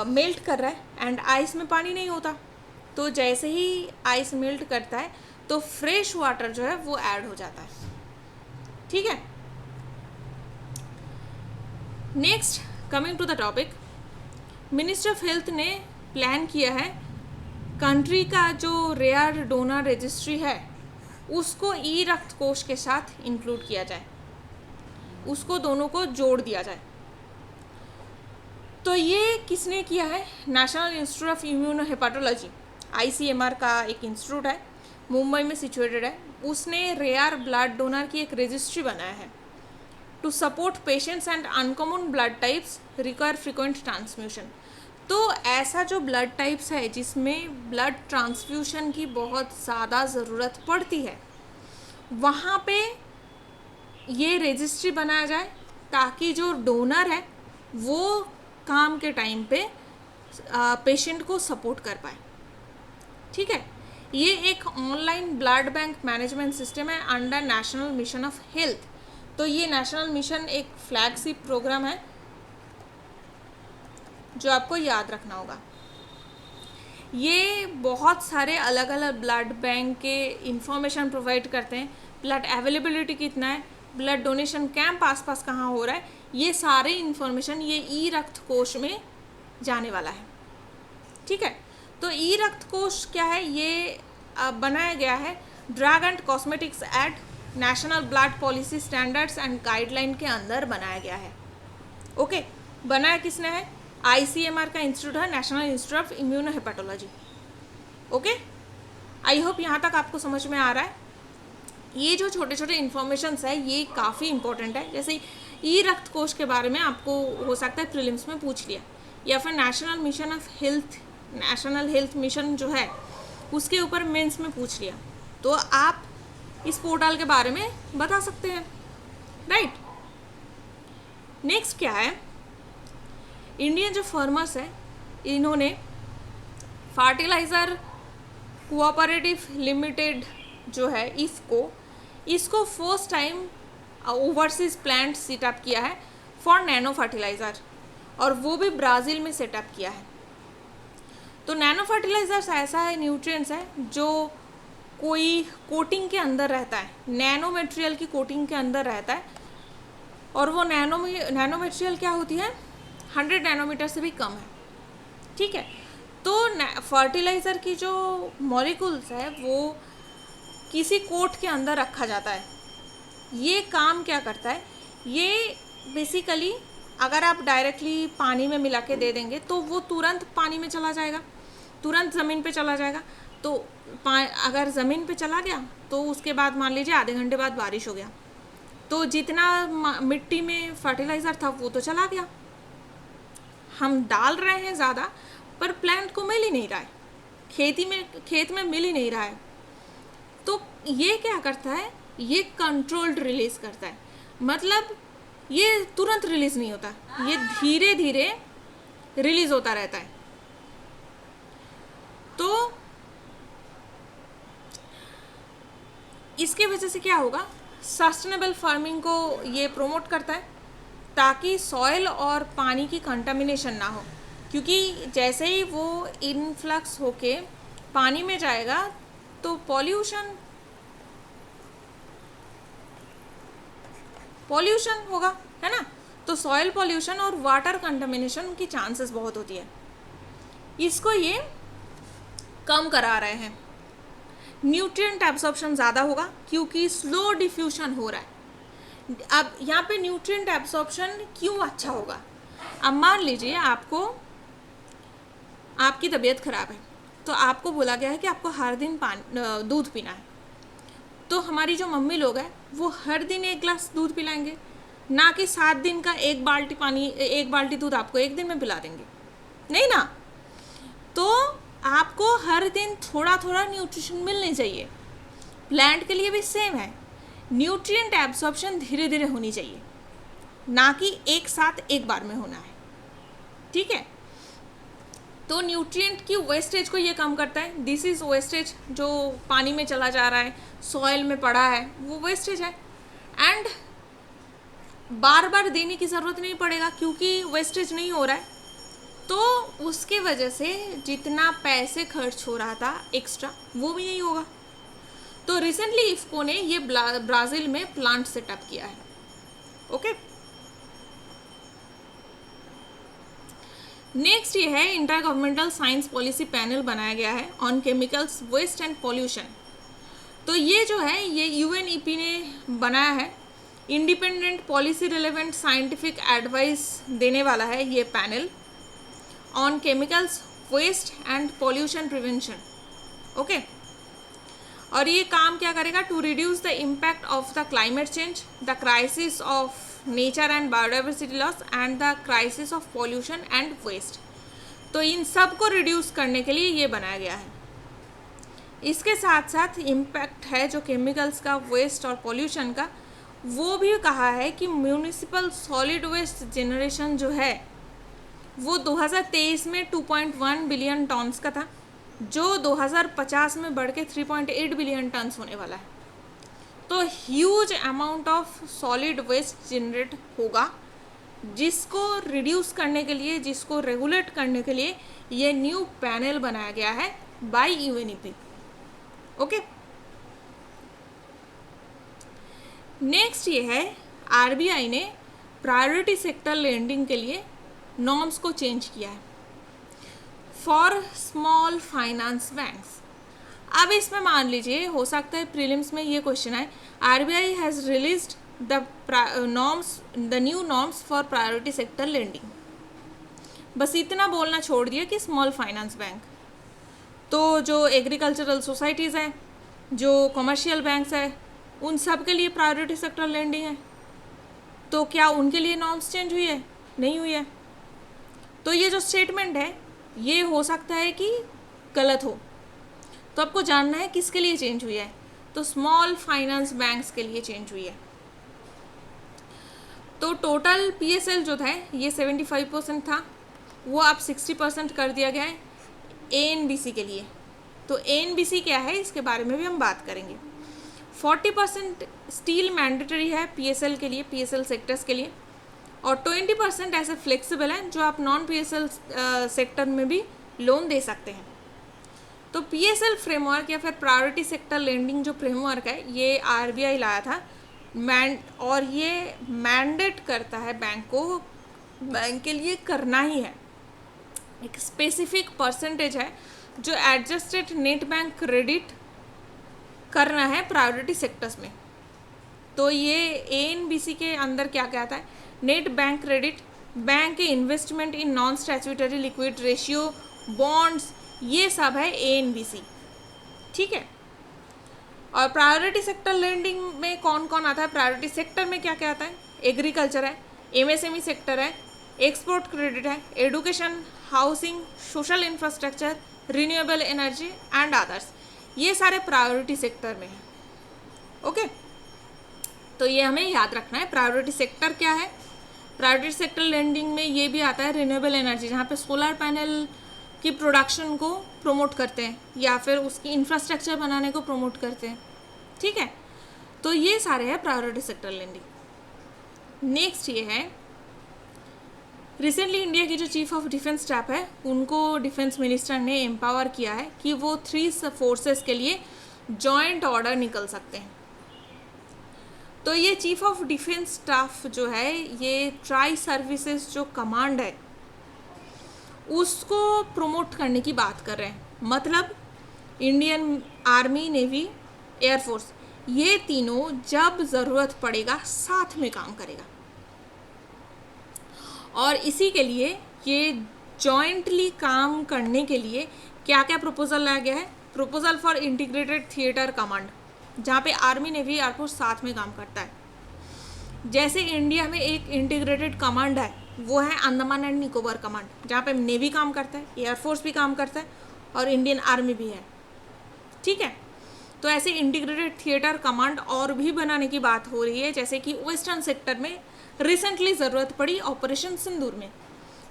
मेल्ट कर रहा है एंड आइस में पानी नहीं होता। तो जैसे ही आइस मेल्ट करता है तो फ्रेश वाटर जो है वो ऐड हो जाता है। ठीक है, next coming to the topic, minister of health ने प्लान किया है कंट्री का जो रेयर डोनर रजिस्ट्री है उसको ई रक्त कोष के साथ इंक्लूड किया जाए, उसको दोनों को जोड़ दिया जाए। तो ये किसने किया है, नेशनल इंस्टीट्यूट ऑफ इम्यूनोहेपेटोलॉजी, ICMR का एक इंस्टीट्यूट है, मुंबई में सिचुएटेड है। उसने रेयर ब्लड डोनर की एक रजिस्ट्री बनाया है to support patients and uncommon blood types require frequent transfusion. तो ऐसा जो ब्लड टाइप्स है जिसमें ब्लड ट्रांसफ्यूशन की बहुत ज़्यादा ज़रूरत पड़ती है, वहाँ पे ये रजिस्ट्री बनाया जाए ताकि जो डोनर है वो काम के टाइम पे पेशेंट को सपोर्ट कर पाए। ठीक है, ये एक online blood bank management system है under National Mission of Health. तो ये नेशनल मिशन एक फ्लैगशिप प्रोग्राम है जो आपको याद रखना होगा। ये बहुत सारे अलग अलग ब्लड बैंक के इंफॉर्मेशन प्रोवाइड करते हैं, ब्लड अवेलेबिलिटी कितना है, ब्लड डोनेशन कैंप आसपास कहाँ हो रहा है, ये सारे इन्फॉर्मेशन ये ई रक्त कोष में जाने वाला है। ठीक है, तो ई रक्त कोष क्या है, ये बनाया गया है drug and cosmetics act, national blood policy standards and guideline के अंदर बनाया गया है। ओके, बनाया किसने है, ICMR का इंस्टीट्यूट है, national institute of immunohaematology. Okay, I hope यहाँ तक आपको समझ में आ रहा है। ये जो छोटे छोटे इन्फॉर्मेशंस है ये काफ़ी इंपॉर्टेंट है। जैसे ई रक्त कोष के बारे में आपको हो सकता है प्रीलिम्स में पूछ लिया, या फिर national Mission of health, national health mission जो है उसके ऊपर मेंस में पूछ लिया, तो आप इस पोर्टल के बारे में बता सकते हैं, राइट। नेक्स्ट क्या है, इंडियन जो फार्मर्स है इन्होंने फर्टिलाइज़र कोऑपरेटिव लिमिटेड जो है इसको first time overseas plant setup किया है फॉर नैनो फर्टिलाइज़र, और वो भी ब्राज़ील में सेटअप किया है। तो नैनो फर्टिलाइज़र्स ऐसा है, न्यूट्रिएंट्स है जो कोई कोटिंग के अंदर रहता है, नैनो मटेरियल की कोटिंग के अंदर रहता है, और वो नैनो मटेरियल क्या होती है, 100 नैनोमीटर से भी कम है। ठीक है, तो फर्टिलाइज़र की जो मॉलिक्यूल्स है वो किसी कोट के अंदर रखा जाता है। ये काम क्या करता है, ये बेसिकली अगर आप डायरेक्टली पानी में मिला के दे देंगे तो वो तुरंत पानी में चला जाएगा, तुरंत ज़मीन पे चला जाएगा। तो अगर ज़मीन पे चला गया तो उसके बाद मान लीजिए आधे घंटे बाद बारिश हो गया, तो जितना मिट्टी में फर्टिलाइज़र था वो तो चला गया, हम डाल रहे हैं ज़्यादा पर प्लांट को मिल ही नहीं रहा है, खेत में मिल ही नहीं रहा है। तो ये क्या करता है, ये कंट्रोल्ड रिलीज करता है, मतलब ये तुरंत रिलीज नहीं होता, ये धीरे धीरे रिलीज होता रहता है। तो इसके वजह से क्या होगा, सस्टेनेबल फार्मिंग को ये प्रमोट करता है ताकि सॉइल और पानी की कंटामिनेशन ना हो, क्योंकि जैसे ही वो इनफ्लक्स होके पानी में जाएगा तो पॉल्यूशन होगा, है ना। तो सॉइल पॉल्यूशन और वाटर कंटामिनेशन की चांसेस बहुत होती है, इसको ये कम करा रहे हैं। न्यूट्रिएंट एब्जॉर्प्शन ज़्यादा होगा क्योंकि स्लो डिफ्यूजन हो रहा है। अब यहाँ पे न्यूट्रिएंट एब्जॉर्प्शन क्यों अच्छा होगा, अब मान लीजिए आपकी तबीयत खराब है, तो आपको बोला गया है कि आपको हर दिन दूध पीना है, तो हमारी जो मम्मी लोग हैं वो हर दिन 1 गिलास दूध पिलाएंगे, ना कि 7 दिन का 1 बाल्टी दूध आपको 1 दिन में पिला देंगे, नहीं ना। तो आपको हर दिन थोड़ा थोड़ा न्यूट्रिशन मिलनी चाहिए। प्लांट के लिए भी सेम है, न्यूट्रिएंट एब्जॉर्प्शन धीरे धीरे होनी चाहिए, ना कि एक साथ एक बार में होना है, ठीक है। तो न्यूट्रिएंट की वेस्टेज को ये कम करता है। दिस इज वेस्टेज, जो पानी में चला जा रहा है, सॉइल में पड़ा है, वो वेस्टेज है। एंड बार बार देने की ज़रूरत नहीं पड़ेगा क्योंकि वेस्टेज नहीं हो रहा है, तो उसके वजह से जितना पैसे खर्च हो रहा था एक्स्ट्रा वो भी नहीं होगा। तो रिसेंटली इफ्को ने ये ब्राज़ील में प्लांट सेटअप किया है, ओके। नेक्स्ट ये है, intergovernmental science policy panel बनाया गया है on chemicals waste and pollution. तो ये जो है ये यूएनईपी ने बनाया है, independent policy relevant scientific advice देने वाला है ये panel on chemicals waste and pollution prevention, okay. और ये काम क्या करेगा, to reduce the impact of the climate change, the crisis of nature and biodiversity loss and the crisis of pollution and waste. तो इन सब को रिड्यूस करने के लिए ये बनाया गया है। इसके साथ साथ इम्पैक्ट है जो केमिकल्स का, वेस्ट और पॉल्यूशन का, वो भी कहा है कि म्यूनिसिपल सॉलिड वेस्ट जनरेशन जो है वो 2023 में 2.1 बिलियन टन्स का था, जो 2050 में बढ़ के 3.8 बिलियन टन्स होने वाला है। तो huge amount of solid waste generate होगा, जिसको रिड्यूस करने के लिए, जिसको रेगुलेट करने के लिए ये न्यू पैनल बनाया गया है बाय यूएनईपी, ओके। नेक्स्ट ये है, आरबीआई ने प्रायोरिटी सेक्टर लेंडिंग के लिए नॉर्म्स को चेंज किया है फॉर स्मॉल फाइनेंस बैंक्स। अब इसमें मान लीजिए हो सकता है प्रीलिम्स में ये क्वेश्चन आए, RBI has released the new norms for priority sector lending. बस इतना बोलना छोड़ दिया कि स्मॉल फाइनेंस बैंक, तो जो एग्रीकल्चरल सोसाइटीज़ हैं, जो कमर्शियल बैंक्स हैं, उन सब के लिए प्रायोरिटी सेक्टर लेंडिंग है। तो क्या उनके लिए नॉर्म्स चेंज हुई है? नहीं हुई है। तो ये जो स्टेटमेंट है ये हो सकता है कि गलत हो, तो आपको जानना है किसके लिए चेंज हुई है। तो स्मॉल फाइनेंस बैंक्स के लिए चेंज हुई है। तो टोटल पीएसएल जो था ये 75% था, वो अब 60% कर दिया गया है एएनबीसी के लिए। तो एएनबीसी क्या है इसके बारे में भी हम बात करेंगे। 40% स्टील मैंडेटरी है पीएसएल के लिए, पीएसएल सेक्टर्स के लिए, और 20% ऐसे फ्लेक्सिबल है जो आप नॉन पीएसएल सेक्टर में भी लोन दे सकते हैं। तो पीएसएल फ्रेमवर्क या फिर प्रायोरिटी सेक्टर लेंडिंग जो फ्रेमवर्क है ये आरबीआई लाया था, और ये मैंडेट करता है बैंक को, बैंक के लिए करना ही है। एक स्पेसिफिक परसेंटेज है जो एडजस्टेड नेट बैंक क्रेडिट करना है प्रायोरिटी सेक्टर्स में। तो ये एएनबीसी के अंदर क्या क्या आता है, नेट बैंक क्रेडिट, बैंक के investment in non statutory liquid ratio, bonds, ये सब है एएनबीसी, ठीक है। और प्रायोरिटी सेक्टर लेंडिंग में कौन कौन आता है, प्रायोरिटी सेक्टर में क्या क्या आता है, एग्रीकल्चर है, एमएसएमई सेक्टर है, एक्सपोर्ट क्रेडिट है, education, housing, social infrastructure, renewable energy and others, ये सारे प्रायोरिटी सेक्टर में है। ओके, तो ये हमें याद रखना है। प्रायोरिटी सेक्टर क्या है, प्रायोरिटी सेक्टर लेंडिंग में ये भी आता है रिन्यूएबल एनर्जी, जहाँ पे सोलर पैनल की प्रोडक्शन को प्रमोट करते हैं या फिर उसकी इंफ्रास्ट्रक्चर बनाने को प्रमोट करते हैं। ठीक है, तो ये सारे हैं प्रायोरिटी सेक्टर लेंडिंग। नेक्स्ट ये है, रिसेंटली इंडिया की जो चीफ ऑफ डिफेंस स्टाफ है उनको डिफेंस मिनिस्टर ने एम्पावर किया है कि वो 3 फोर्सेस के लिए जॉइंट ऑर्डर निकल सकते हैं। तो ये चीफ ऑफ डिफेंस स्टाफ जो है, ये ट्राई सर्विसेज जो कमांड है उसको प्रमोट करने की बात कर रहे हैं। मतलब इंडियन आर्मी, नेवी, एयरफोर्स, ये तीनों जब ज़रूरत पड़ेगा साथ में काम करेगा। और इसी के लिए ये जॉइंटली काम करने के लिए क्या क्या प्रपोजल लाया गया है, proposal for integrated theatre command, जहाँ पे आर्मी, नेवी, एयरफोर्स साथ में काम करता है। जैसे इंडिया में एक इंटीग्रेटेड कमांड है, वो है अंडमान एंड निकोबार कमांड, जहाँ पे नेवी काम करता है, एयरफोर्स भी काम करता है और इंडियन आर्मी भी है। ठीक है, तो ऐसे इंटीग्रेटेड थिएटर कमांड और भी बनाने की बात हो रही है। जैसे कि वेस्टर्न सेक्टर में रिसेंटली ज़रूरत पड़ी ऑपरेशन सिंदूर में,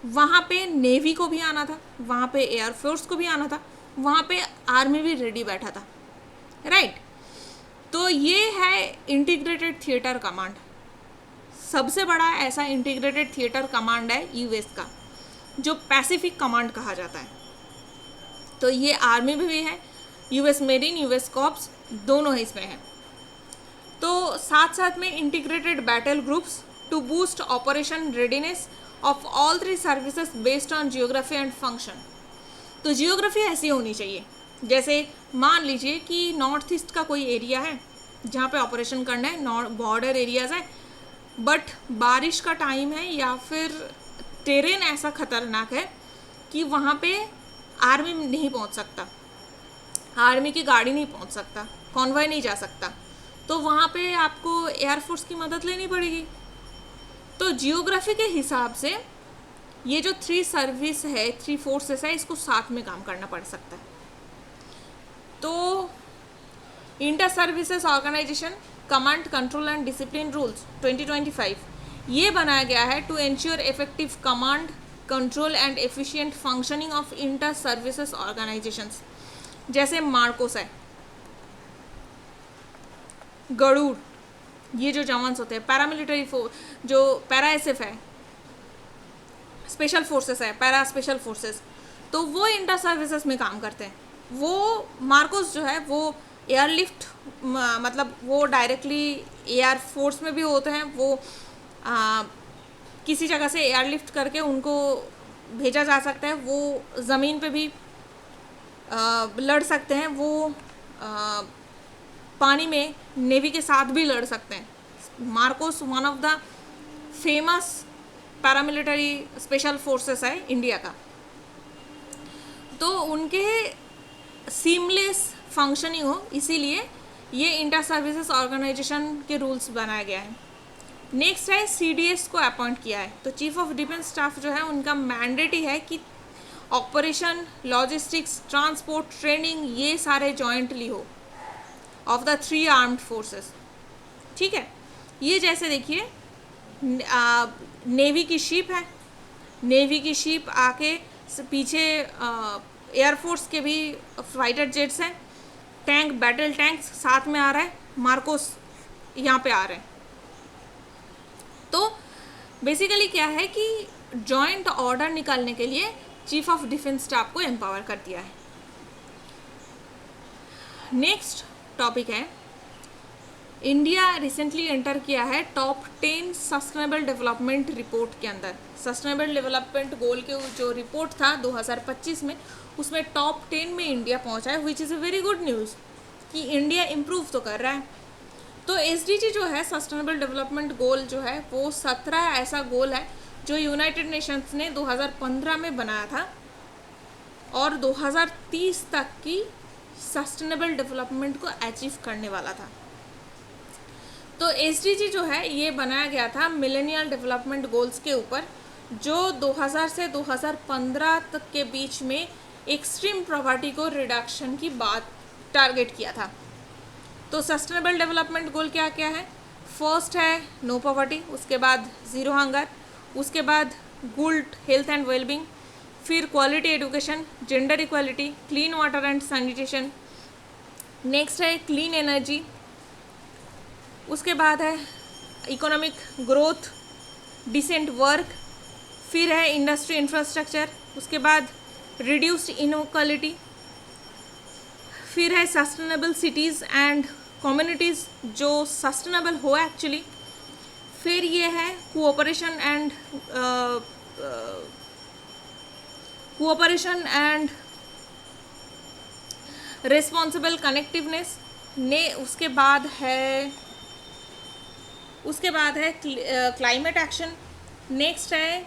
वहाँ पे नेवी को भी आना था, वहाँ पे एयरफोर्स को भी आना था, वहाँ पे आर्मी भी रेडी बैठा था। राइट, तो ये है इंटीग्रेटेड थिएटर कमांड। सबसे बड़ा ऐसा इंटीग्रेटेड थिएटर कमांड है यूएस का, जो पैसिफिक कमांड कहा जाता है। तो ये आर्मी भी है, यूएस मेरीन, यूएस कॉर्प्स दोनों ही इसमें है। तो साथ साथ में integrated battle groups to boost operation readiness of all 3 services based on geography and function. तो जियोग्राफी ऐसी होनी चाहिए, जैसे मान लीजिए कि नॉर्थ ईस्ट का कोई एरिया है जहाँ पे ऑपरेशन करना है, बॉर्डर एरियाज है, बट बारिश का टाइम है या फिर टेरेन ऐसा खतरनाक है कि वहाँ पे आर्मी नहीं पहुँच सकता, आर्मी की गाड़ी नहीं पहुँच सकता, कॉन्वॉय नहीं जा सकता, तो वहाँ पे आपको एयरफोर्स की मदद लेनी पड़ेगी। तो जियोग्राफी के हिसाब से ये जो 3 सर्विस है, 3 फोर्सेस है, इसको साथ में काम करना पड़ सकता है। तो inter services organisation command control and discipline rules 2025 ये बनाया गया है to ensure effective command control and efficient functioning of inter services organisations. जैसे मार्कोस है, गरुड़, ये जो जवान्स होते हैं, पैरामिलिट्री फोर्स जो पैरा एसएफ है, स्पेशल फोर्सेस है, पैरा स्पेशल फोर्सेस, तो वो इंटर सर्विसेज में काम करते हैं। वो मार्कोस जो है वो एयरलिफ्ट, मतलब वो डायरेक्टली एयर फोर्स में भी होते हैं, वो किसी जगह से एयरलिफ्ट करके उनको भेजा जा सकता है, वो ज़मीन पे भी लड़ सकते हैं, वो पानी में नेवी के साथ भी लड़ सकते हैं। Marcos one of the famous paramilitary special forces है इंडिया का। तो उनके सीमलेस फंक्शनिंग हो, इसीलिए ये इंटर सर्विसेज ऑर्गेनाइजेशन के रूल्स बनाया गया है। नेक्स्ट है सीडीएस को अपॉइंट किया है। तो चीफ ऑफ डिफेंस स्टाफ जो है उनका मैंडेट ही है कि ऑपरेशन, लॉजिस्टिक्स, ट्रांसपोर्ट, ट्रेनिंग ये सारे जॉइंटली हो ऑफ द 3 आर्म्ड फोर्सेस। ठीक है, ये जैसे देखिए नेवी की शिप है, नेवी की शिप आके पीछे एयरफोर्स के भी फाइटर जेट्स हैं, टैंक, बैटल टैंक्स साथ में आ रहा है, मार्कोस यहाँ पे आ रहे हैं। तो बेसिकली क्या है कि जॉइंट ऑर्डर निकालने के लिए चीफ ऑफ डिफेंस स्टाफ को एम्पावर कर दिया है। नेक्स्ट टॉपिक है, इंडिया रिसेंटली एंटर किया है टॉप 10 सस्टेनेबल डेवलपमेंट रिपोर्ट के अंदर। सस्टेनेबल डेवलपमेंट गोल के जो रिपोर्ट था 2025 में, उसमें टॉप 10 में इंडिया पहुंचा है, which is a very good news कि इंडिया इम्प्रूव तो कर रहा है। तो एसडीजी जो है, सस्टेनेबल डेवलपमेंट गोल जो है, वो 17 ऐसा गोल है जो यूनाइटेड नेशंस ने 2015 में बनाया था और 2030 तक की सस्टेनेबल डेवलपमेंट को अचीव करने वाला था। तो SDG जो है ये बनाया गया था मिलेनियल डेवलपमेंट गोल्स के ऊपर, जो 2000 से 2015 तक के बीच में एक्सट्रीम पॉवर्टी को रिडक्शन की बात टारगेट किया था। तो सस्टेनेबल डेवलपमेंट गोल क्या क्या है? फर्स्ट है नो पॉवर्टी, उसके बाद ज़ीरो हंगर, उसके बाद गुड हेल्थ एंड वेलबींग, फिर quality education, gender equality, clean water and sanitation, next है क्लीन एनर्जी, उसके बाद है इकोनॉमिक ग्रोथ, डिसेंट वर्क, फिर है इंडस्ट्री इंफ्रास्ट्रक्चर, उसके बाद रिड्यूस्ड इनइक्वालिटी, फिर है सस्टेनेबल सिटीज़ एंड कम्युनिटीज़ जो सस्टेनेबल हो एक्चुअली, फिर ये है कोऑपरेशन एंड रिस्पॉन्सिबल कनेक्टिवनेस ने, उसके बाद है क्लाइमेट एक्शन, नेक्स्ट है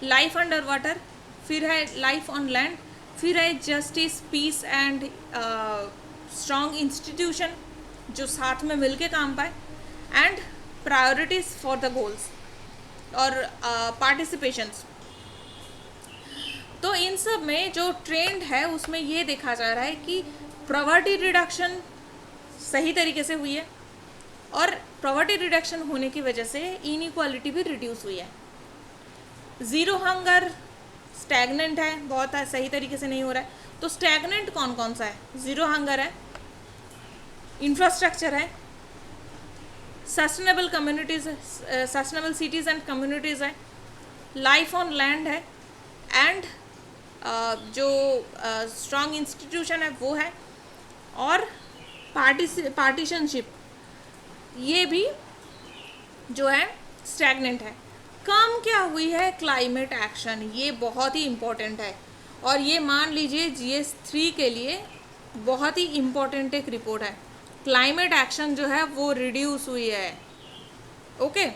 लाइफ अंडर वाटर, फिर है लाइफ ऑन लैंड, फिर है justice, peace and strong institution जो साथ में मिलके काम पाए, and priorities for the goals और पार्टिसिपेशंस। तो इन सब में जो ट्रेंड है उसमें ये देखा जा रहा है कि पॉवर्टी रिडक्शन सही तरीके से हुई है, और पॉवर्टी रिडक्शन होने की वजह से इनइक्वालिटी भी रिड्यूस हुई है। ज़ीरो हंगर स्टैगनेंट है, बहुत सही तरीके से नहीं हो रहा है। तो स्टैगनेंट कौन कौन सा है? ज़ीरो हंगर है, इंफ्रास्ट्रक्चर है, sustainable communities, sustainable cities and communities है, लाइफ ऑन लैंड है, एंड जो स्ट्रॉन्ग इंस्टीट्यूशन है वो है, और पार्टीशनशिप ये भी जो है स्टैगनेंट है। कम क्या हुई है? क्लाइमेट एक्शन, ये बहुत ही इम्पोर्टेंट है, और ये मान लीजिए GS3 के लिए बहुत ही इम्पोर्टेंट एक रिपोर्ट है। क्लाइमेट एक्शन जो है वो रिड्यूस हुई है। ओके,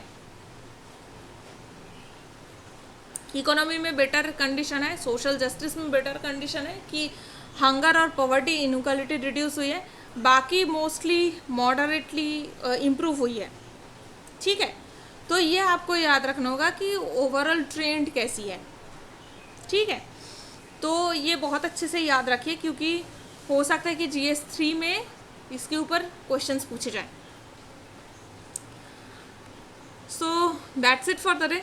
इकोनॉमी में बेटर कंडीशन है, सोशल जस्टिस में बेटर कंडीशन है कि हंगर और पॉवर्टी इनइक्वालिटी रिड्यूस हुई है, बाकी मोस्टली मॉडरेटली इम्प्रूव हुई है। ठीक है, तो ये आपको याद रखना होगा कि ओवरऑल ट्रेंड कैसी है। ठीक है, तो ये बहुत अच्छे से याद रखिए, क्योंकि हो सकता है कि GS3 में इसके ऊपर क्वेश्चंस पूछे जाएं। So that's it for the day.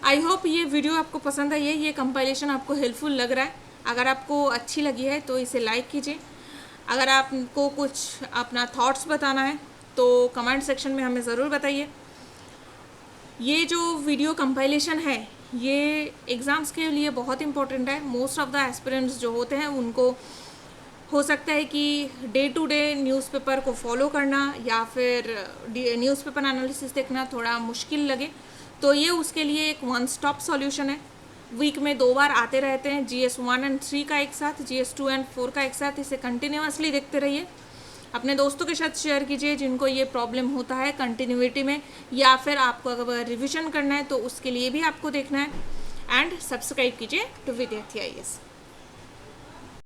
I hope ये वीडियो आपको पसंद आई है, ये कंपाइलेशन आपको हेल्पफुल लग रहा है। अगर आपको अच्छी लगी है तो इसे लाइक कीजिए। अगर आपको कुछ अपना थॉट्स बताना है तो कमेंट सेक्शन में हमें ज़रूर बताइए। ये जो वीडियो कंपाइलेशन है ये एग्ज़ाम्स के लिए बहुत इंपॉर्टेंट है। मोस्ट ऑफ द एस्पिरेंट्स जो होते हैं उनको हो सकता है कि डे टू डे न्यूज़पेपर को फॉलो करना या फिर न्यूज़पेपर एनालिसिस देखना थोड़ा मुश्किल लगे, तो ये उसके लिए एक वन स्टॉप सॉल्यूशन है। वीक में 2 बार आते रहते हैं, GS1 और 3 का एक साथ, GS2 और 4 का एक साथ। इसे कंटिन्यूअसली देखते रहिए, अपने दोस्तों के साथ शेयर कीजिए जिनको ये प्रॉब्लम होता है कंटिन्यूटी में, या फिर आपको अगर रिविजन करना है तो उसके लिए भी आपको देखना है। एंड सब्सक्राइब कीजिए टू विद्यार्थी IAS।